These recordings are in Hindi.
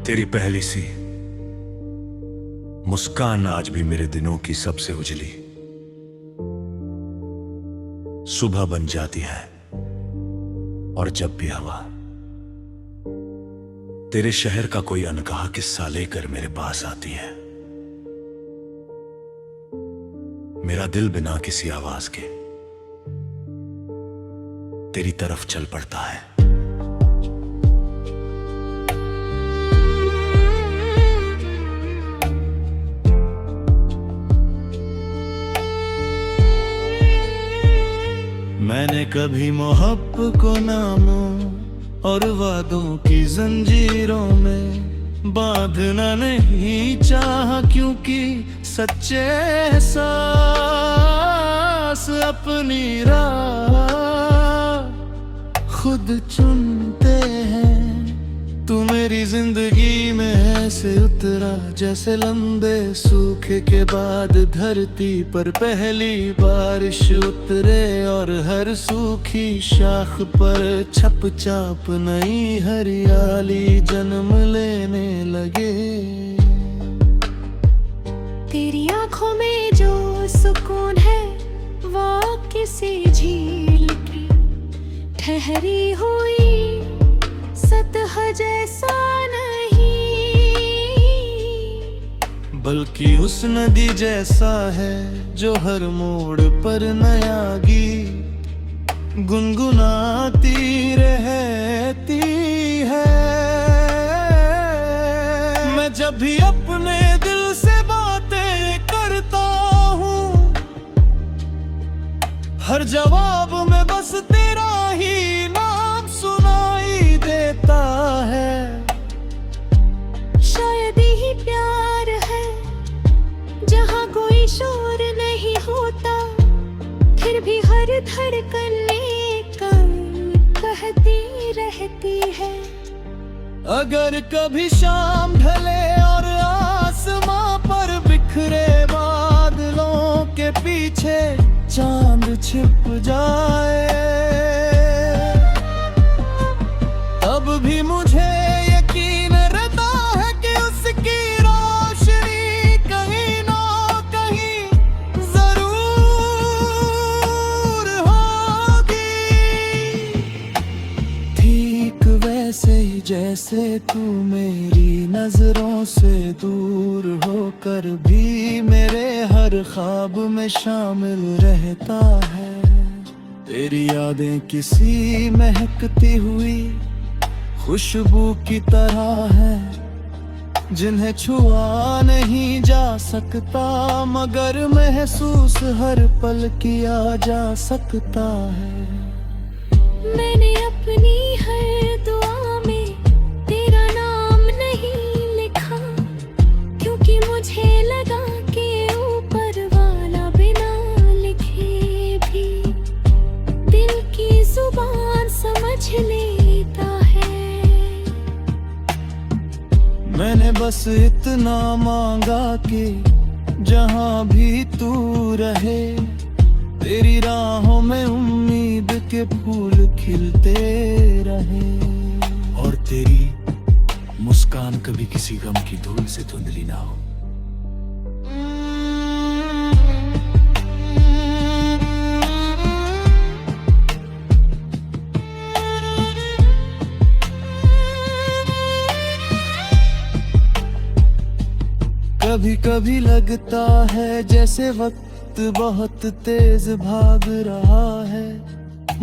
तेरी पहली सी मुस्कान आज भी मेरे दिनों की सबसे उजली सुबह बन जाती है। और जब भी हवा तेरे शहर का कोई अनकहा किस्सा लेकर मेरे पास आती है, मेरा दिल बिना किसी आवाज के तेरी तरफ चल पड़ता है। मैंने कभी मोहब्बत को नामों और वादों की जंजीरों में बांधना नहीं चाहा, क्योंकि सच्चे एहसास अपनी राह खुद चुनते हैं। तू मेरी जिंदगी में ऐसे उतरा जैसे लंबे सूखे के बाद धरती पर पहली बारिश उतरे, और हर सूखी शाख पर छप चाप नई हरियाली जन्म लेने लगे। तेरी आंखों में जो सुकून है वो किसी झील की ठहरी हुई सतह जैसा नहीं, बल्कि उस नदी जैसा है जो हर मोड़ पर नया गीत गुनगुनाती रहती है। मैं जब भी अपने दिल से बातें करता हूँ, हर जवाब में बस तेरा ही नाम सुनाई देता है। शायद ही प्यार है जहाँ कोई शोर नहीं होता, फिर भी हर धड़कन लेकर कहती रहती है। अगर कभी शाम ढले और आसमां पर बिखरे बादलों के पीछे चांद छिप जाए, तब भी मुझे यकीन रहता है कि उसकी रोशनी कहीं ना कहीं जरूर होगी। ठीक वैसे ही जैसे तू मेरी नजरों से दूर होकर भी मेरे हर ख्वाब में शामिल रहता है। तेरी यादें किसी महकती हुई खुशबू की तरह है, जिन्हें छुआ नहीं जा सकता मगर महसूस हर पल किया जा सकता है। मैंने अपनी हर दुआ में तेरा नाम नहीं लिखा, क्योंकि मुझे लगा कि ऊपर वाला बिना लिखे भी दिल की जुबान समझ लेता है। मैंने बस इतना मांगा कि जहां भी तू रहे, तेरी राहों में उम्मीद के फूल खिलते रहे, और तेरी मुस्कान कभी किसी गम की धूल से धुंधली ना हो। कभी कभी लगता है जैसे वक्त बहुत तेज भाग रहा है,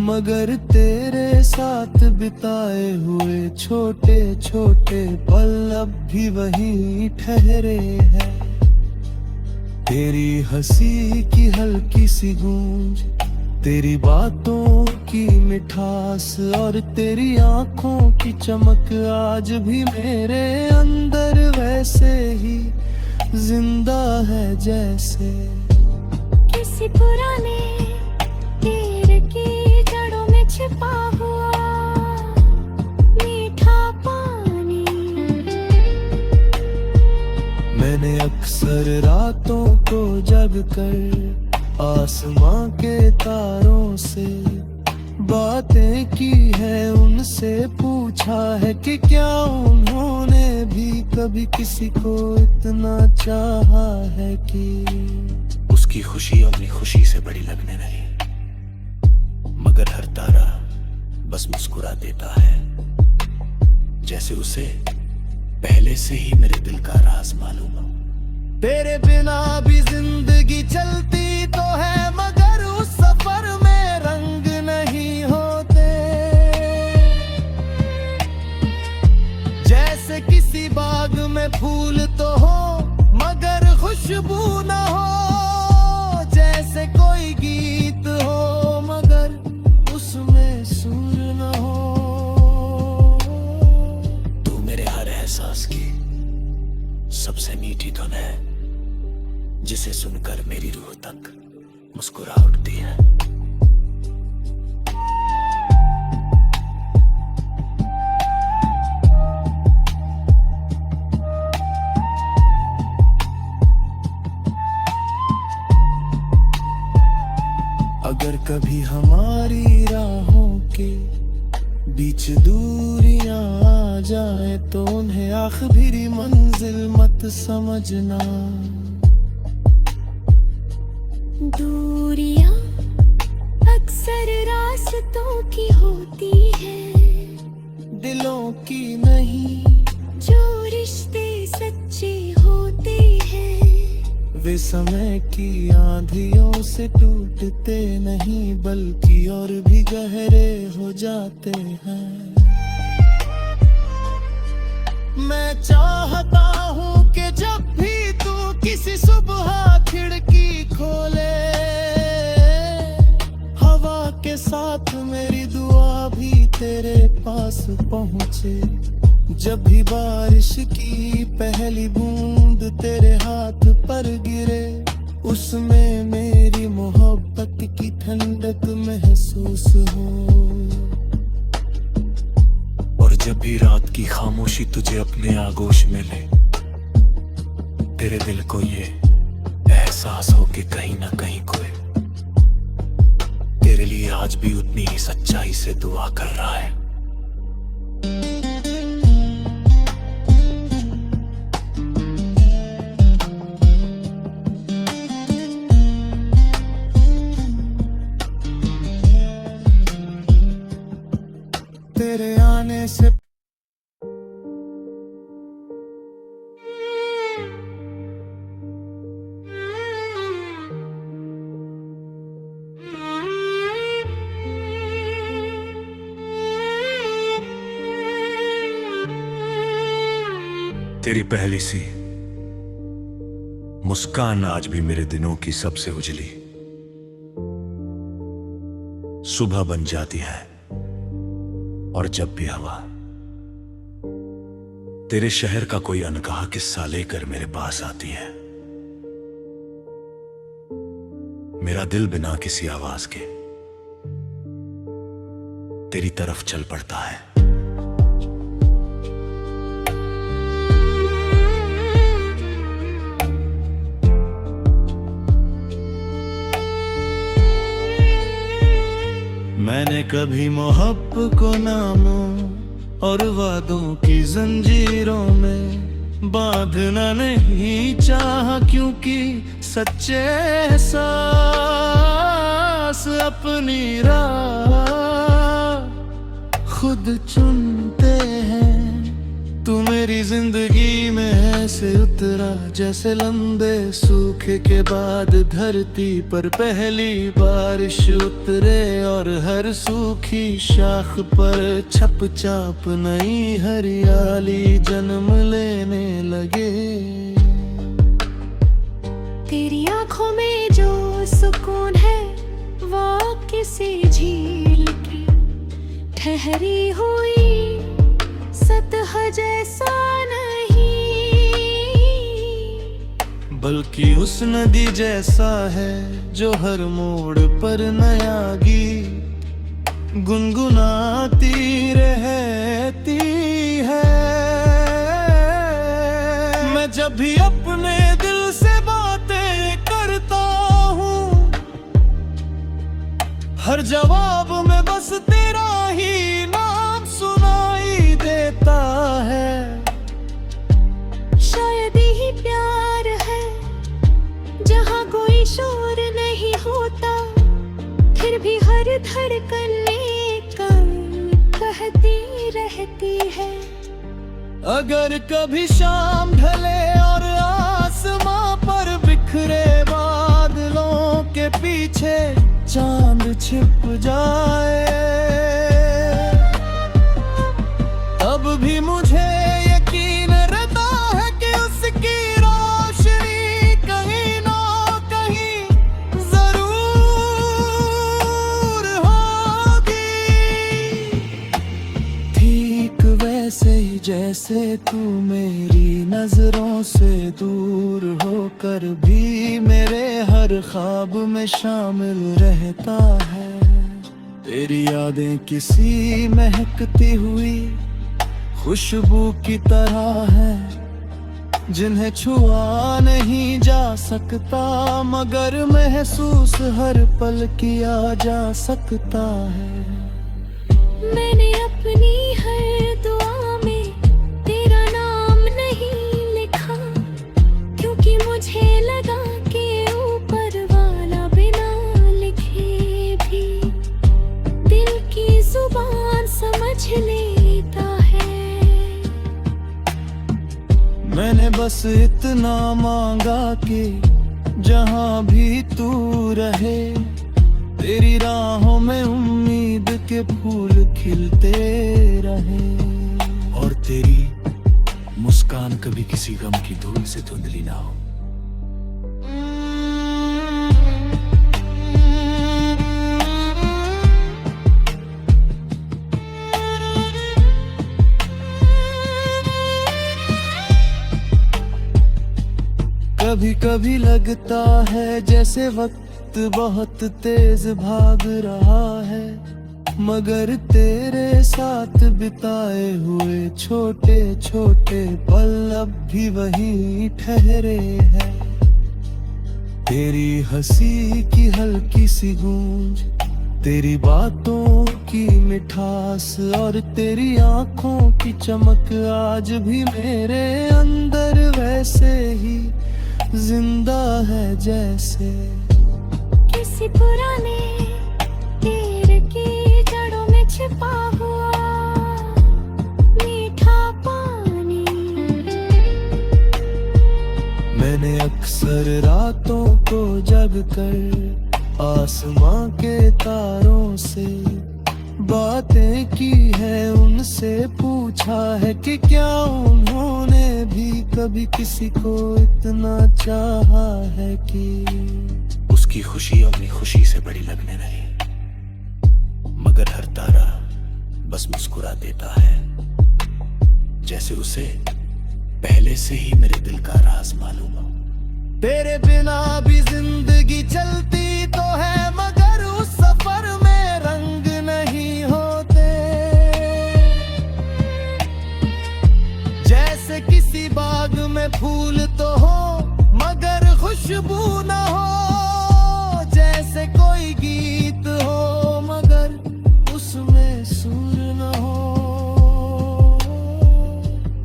मगर तेरे साथ बिताए हुए छोटे छोटे पल अब भी वहीं ठहरे हैं। तेरी हंसी की हल्की सी गूंज, तेरी बातों की मिठास और तेरी आंखों की चमक आज भी मेरे अंदर वैसे ही जिंदा है जैसे किसी पुराने तीर की जड़ों में छिपा हुआ मीठा पानी। मैंने अक्सर रातों को जगकर आसमां के तारों से बातें की है, उनसे पूछ पूछा है कि क्या उन्होंने भी कभी किसी को इतना चाहा है कि उसकी खुशी अपनी खुशी से बड़ी लगने लगी, मगर हर तारा बस मुस्कुरा देता है, जैसे उसे पहले से ही मेरे दिल का राज मालूम हो। तेरे बिना भी जिंदगी चलती तो है, मगर उस सफर में रंग नहीं होते। जैसे किसी बाग में फूल तो हो मगर खुशबू ना हो, जैसे कोई गीत हो मगर उसमें सुर ना हो। तू मेरे हर एहसास की सबसे मीठी धुन है, जिसे सुनकर मेरी रूह तक मुस्कुरा उठती है। अगर कभी हमारी राहों के बीच दूरियां आ जाए तो उन्हें आखिरी मंजिल मत समझना। दूरियां अक्सर रास्तों की होती है, दिलों की नहीं। जो रिश्ते सच्चे होते हैं वे समय की आंधियों से टूटते नहीं, बल्कि और भी गहरे हो जाते हैं। मैं चाहता हूँ कि जब भी तू किसी सुबह खिड़की खोले, हवा के साथ मेरी दुआ भी तेरे पास पहुँचे। जब भी बारिश की पहली बूंद तेरे हाथ पर गिरे, उसमें मेरी मोहब्बत की ठंडक महसूस हो। और जब भी रात की खामोशी तुझे अपने आगोश में ले, तेरे दिल को ये एहसास हो कि कहीं ना कहीं कोई तेरे लिए आज भी उतनी ही सच्चाई से दुआ कर रहा है। तेरे आने से तेरी पहली सी मुस्कान आज भी मेरे दिनों की सबसे उजली सुबह बन जाती है। और जब भी हवा तेरे शहर का कोई अनकहा किस्सा लेकर मेरे पास आती है, मेरा दिल बिना किसी आवाज के तेरी तरफ चल पड़ता है। मैंने कभी मोहब्बत को नामों और वादों की जंजीरों में बांधना नहीं चाहा, क्योंकि सच्चे एहसास अपनी राह खुद चुनते हैं। तू मेरी जिंदगी में ऐसे उतरा जैसे लंबे सूखे के बाद धरती पर पहली बारिश उतरे, और हर सूखी शाख पर छप चाप नई हरियाली जन्म लेने लगे। तेरी आंखों में जो सुकून है वो किसी झील की ठहरी हुई सतह जैसा नहीं, बल्कि उस नदी जैसा है जो हर मोड़ पर नया गीत गुनगुनाती रहती है। मैं जब भी अपने दिल से बातें करता हूँ, हर जवाब में बस तेरा ही नाम सुनाई रहती है। अगर कभी शाम ढले और आसमां पर बिखरे बादलों के पीछे चांद छिप जाए, तब भी मुझे यकीन रहता है कि उसकी रोशनी कहीं ना कहीं जरूर होगी। ठीक वैसे ही जैसे तू मेरी नजरों से दूर होकर भी मेरे हर ख्वाब में शामिल रहता है। तेरी यादें किसी महकती हुई खुशबू की तरह है, जिन्हें छुआ नहीं जा सकता मगर महसूस हर पल किया जा सकता है। मैंने अपनी हर दुआ में तेरा नाम नहीं लिखा, क्योंकि मुझे लगा कि ऊपर वाला बिना लिखे भी दिल की जुबान समझ लेता है। मैंने बस इतना मांगा कि जहां भी तू रहे, तेरी राहों में उम्मीद के फूल खिलते रहे, और तेरी मुस्कान कभी किसी गम की धूल से धुंधली ना हो। कभी कभी लगता है जैसे वक्त बहुत तेज भाग रहा है, मगर तेरे साथ बिताए हुए छोटे छोटे पल अब भी वहीं ठहरे हैं। तेरी हंसी की हल्की सी गूंज, तेरी बातों की मिठास और तेरी आंखों की चमक आज भी मेरे अंदर वैसे ही जिंदा है जैसे किसी पुराने तीर की जड़ों में छिपा हुआ मीठा पानी। मैंने अक्सर रातों को जगकर आसमां के तारों से बातें की है, उनसे पूछा है कि क्या उन्होंने भी कभी किसी को इतना चाहा है कि उसकी खुशी अपनी खुशी से बड़ी लगने लगी, मगर हर तारा बस मुस्कुरा देता है, जैसे उसे पहले से ही मेरे दिल का राज मालूम हो। तेरे बिना भी जिंदगी चलती तो है, मगर उस सफर में रंग नहीं होते। जैसे किसी बाग में फूल तो हो मगर खुशबू ना हो, जैसे कोई गीत हो मगर उसमें सुर ना हो।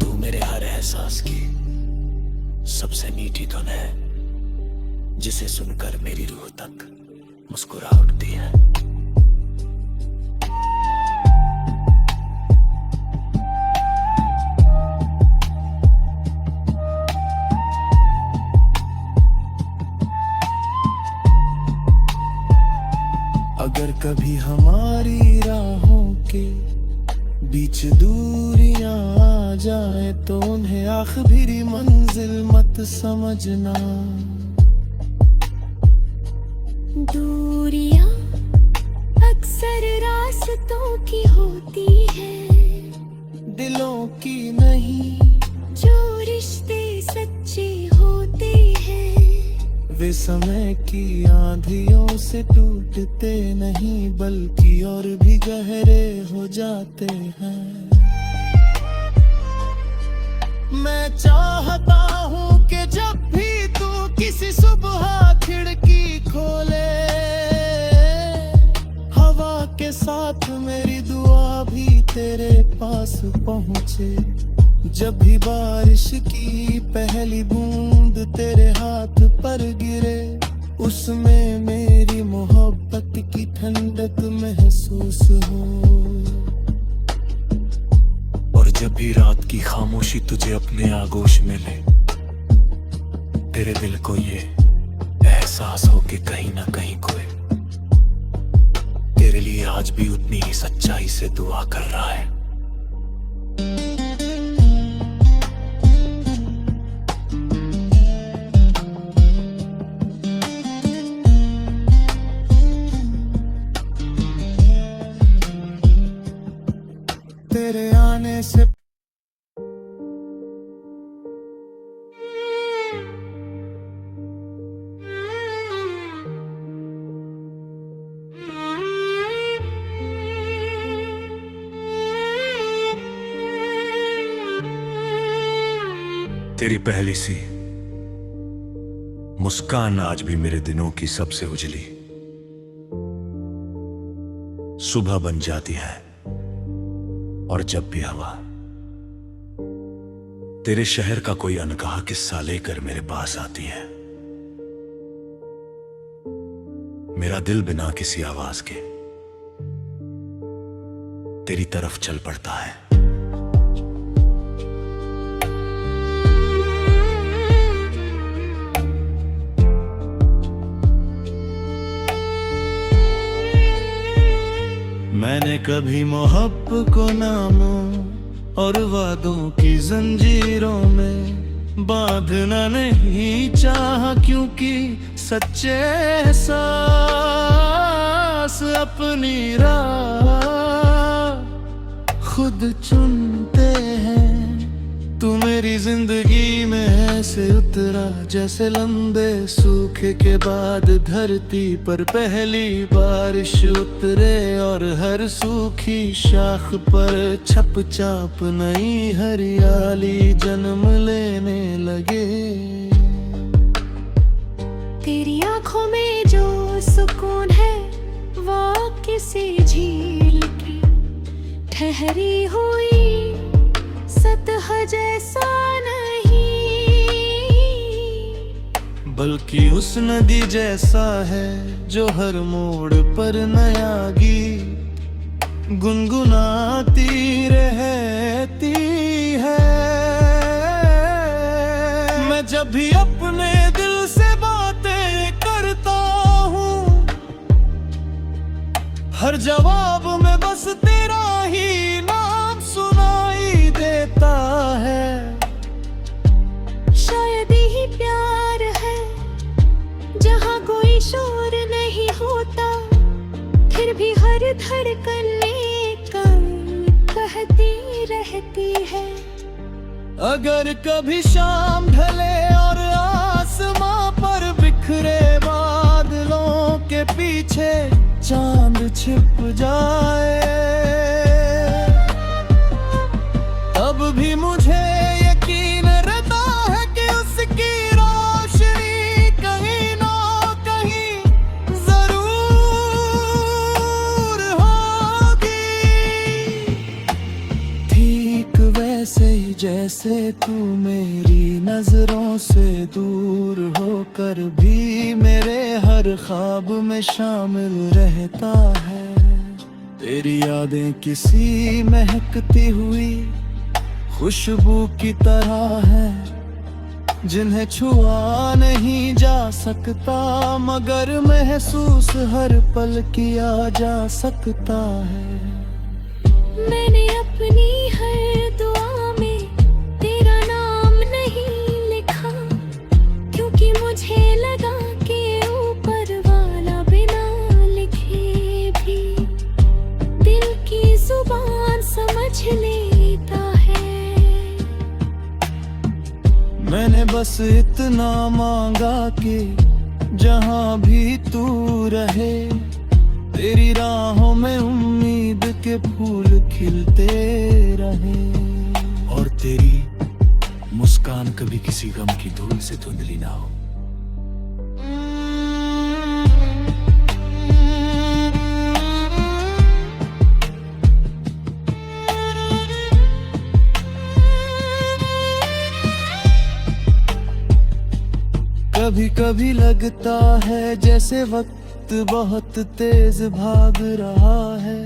तू मेरे हर एहसास की सबसे मीठी धुन है, जिसे सुनकर मेरी रूह तक मुस्कुरा उठती है। अगर कभी हमारी राहों के बीच दूरियां आ जाए तो उन्हें आखिरी मंजिल मत समझना। दूरियां अक्सर रास्तों की होती है, दिलों की नहीं। जो रिश्ते सच्चे होते हैं वे समय की आंधियों से टूटते नहीं, बल्कि और भी गहरे हो जाते हैं। मैं चाहता हूँ कि जब भी तू किसी सुबह खिड़की खोले, हवा के साथ मेरी दुआ भी तेरे पास पहुँचे। जब भी बारिश की पहली बूंद तेरे हाथ पर गिरे, उसमें मेरी मोहब्बत की ठंडक महसूस हो। जब भी रात की खामोशी तुझे अपने आगोश में ले, तेरे दिल को ये एहसास हो कि कहीं ना कहीं कोई तेरे लिए आज भी उतनी ही सच्चाई से दुआ कर रहा है। तेरे आने से तेरी पहली सी मुस्कान आज भी मेरे दिनों की सबसे उजली सुबह बन जाती है। और जब भी हवा तेरे शहर का कोई अनकहा किस्सा लेकर मेरे पास आती है, मेरा दिल बिना किसी आवाज के तेरी तरफ चल पड़ता है। मैंने कभी मोहब्बत को नामों और वादों की जंजीरों में बांधना नहीं चाहा, क्योंकि सच्चे एहसास अपनी राह खुद चुनते हैं। तू मेरी जिंदगी में ऐसे उतरा जैसे लंबे सूखे के बाद धरती पर पहली बारिश उतरे, और हर सूखी शाख पर छप चाप नई हरियाली जन्म लेने लगे। तेरी आंखों में जो सुकून है वो किसी झील की ठहरी हुई सतह जैसा नहीं, बल्कि उस नदी जैसा है जो हर मोड़ पर नया गीत गुनगुनाती रहती है। मैं जब भी अपने दिल से बातें करता हूँ, हर जवाब में बस तेरा ही नाम सुनाई देता है। शायद ही प्यार है जहाँ कोई शोर नहीं होता, फिर भी हर धड़कन लेकर कहती रहती है। अगर कभी शाम ढले और आसमां पर बिखरे बादलों के पीछे चांद छिप जाए, तब भी मुझे यकीन रहता है कि उसकी रोशनी कहीं ना कहीं जरूर होगी। ठीक वैसे ही जैसे तू मेरी नजरों से दूर होकर भी मेरे हर ख्वाब में शामिल रहता है। तेरी यादें किसी महकती हुई खुशबू की तरह है, जिन्हें छुआ नहीं जा सकता मगर महसूस हर पल किया जा सकता है। मैंने अपनी हर दुआ में तेरा नाम नहीं लिखा, क्योंकि मुझे लगा कि ऊपर वाला बिना लिखे भी दिल की जुबान समझ लेता है। मैंने बस इतना मांगा कि जहां भी तू रहे, तेरी राहों में उम्मीद के फूल खिलते रहे, और तेरी मुस्कान कभी किसी गम की धूल से धुंधली ना हो। कभी कभी लगता है जैसे वक्त बहुत तेज भाग रहा है,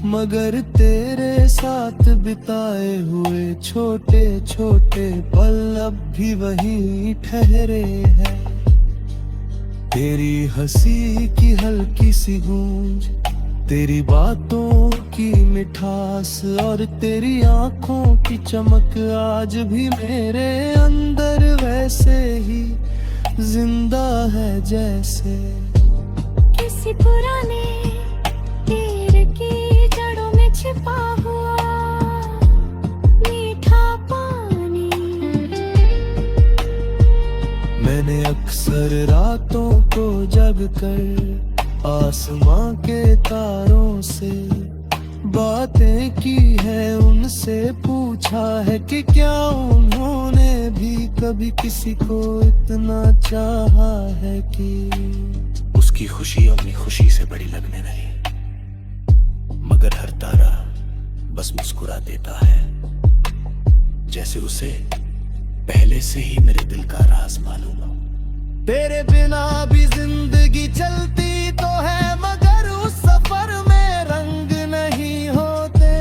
मगर तेरे साथ बिताए हुए छोटे छोटे पल अब भी वहीं ठहरे हैं। तेरी हंसी की हल्की सी गूंज, तेरी बातों की मिठास और तेरी आंखों की चमक आज भी मेरे अंदर वैसे ही जिंदा है जैसे किसी पुराने तीर की जड़ों में छिपा हुआ मीठा पानी। मैंने अक्सर रातों को जगकर आसमां के तारों से बातें की है, उनसे पूछा है कि क्या उन्होंने भी कभी किसी को इतना चाहा है कि उसकी खुशी अपनी खुशी से बड़ी लगने लगी, मगर हर तारा बस मुस्कुरा देता है, जैसे उसे पहले से ही मेरे दिल का राज मालूम हो। तेरे बिना भी जिंदगी चलती तो है, मगर उस सफर में रंग नहीं होते।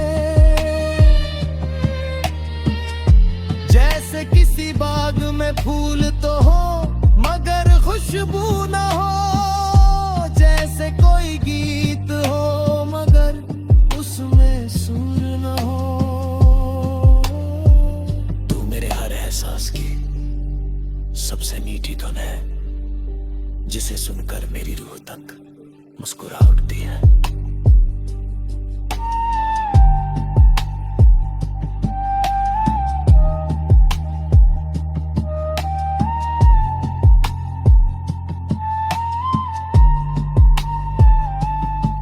जैसे किसी बाग में फूल तो हो मगर खुशबू न हो, जैसे कोई गीत हो मगर उसमें सुर न हो। तू मेरे हर एहसास की सबसे मीठी धुन है, जिसे सुनकर मेरी रूह तक मुस्कुरा उठती है।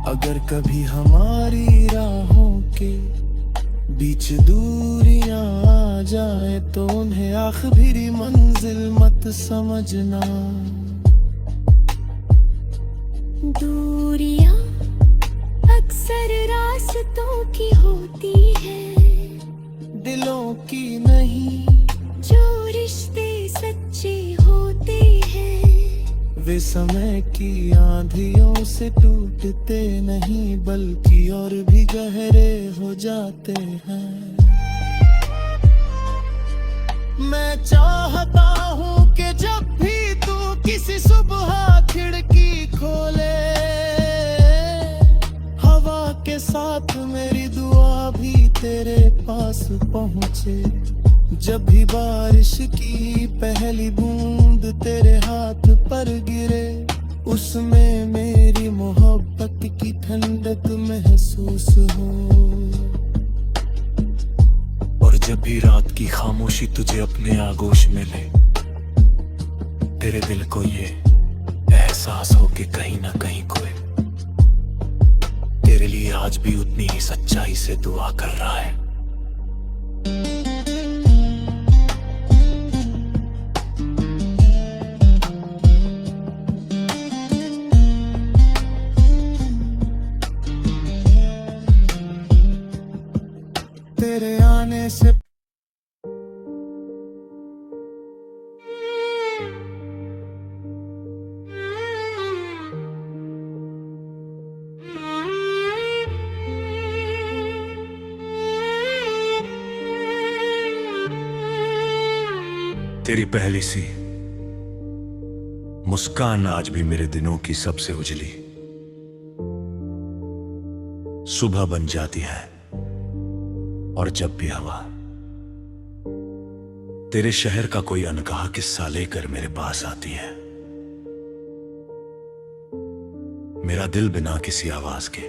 अगर कभी हमारी राहों के बीच दूरियां आ जाए तो उन्हें आखिरी मंजिल मत समझना। दूरियां अक्सर रास्तों की होती है, दिलों की नहीं। जो रिश्ते सच्चे होते हैं वे समय की आंधियों से टूटते नहीं, बल्कि और भी गहरे हो जाते हैं। मैं चाहता हूँ कि जब भी तू किसी सुबह खिड़की खोले, हवा के साथ मेरी दुआ भी तेरे पास पहुँचे। जब भी बारिश की पहली बूंद तेरे हाथ पर गिरे, उसमें मेरी मोहब्बत की ठंडक महसूस हो। और जब भी रात की खामोशी तुझे अपने आगोश में ले, तेरे दिल को ये एहसास हो कि कहीं ना कहीं कोई तेरे लिए आज भी उतनी ही सच्चाई से दुआ कर रहा है। तेरे आने से तेरी पहली सी मुस्कान आज भी मेरे दिनों की सबसे उजली सुबह बन जाती है। और जब भी हवा तेरे शहर का कोई अनकहा किस्सा लेकर मेरे पास आती है, मेरा दिल बिना किसी आवाज के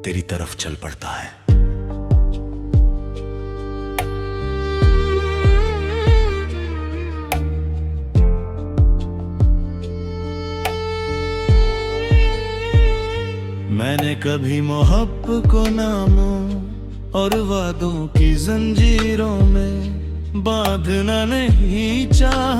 तेरी तरफ चल पड़ता है। मैंने कभी मोहब्बत को नामों और वादों की जंजीरों में बांधना नहीं चाहा।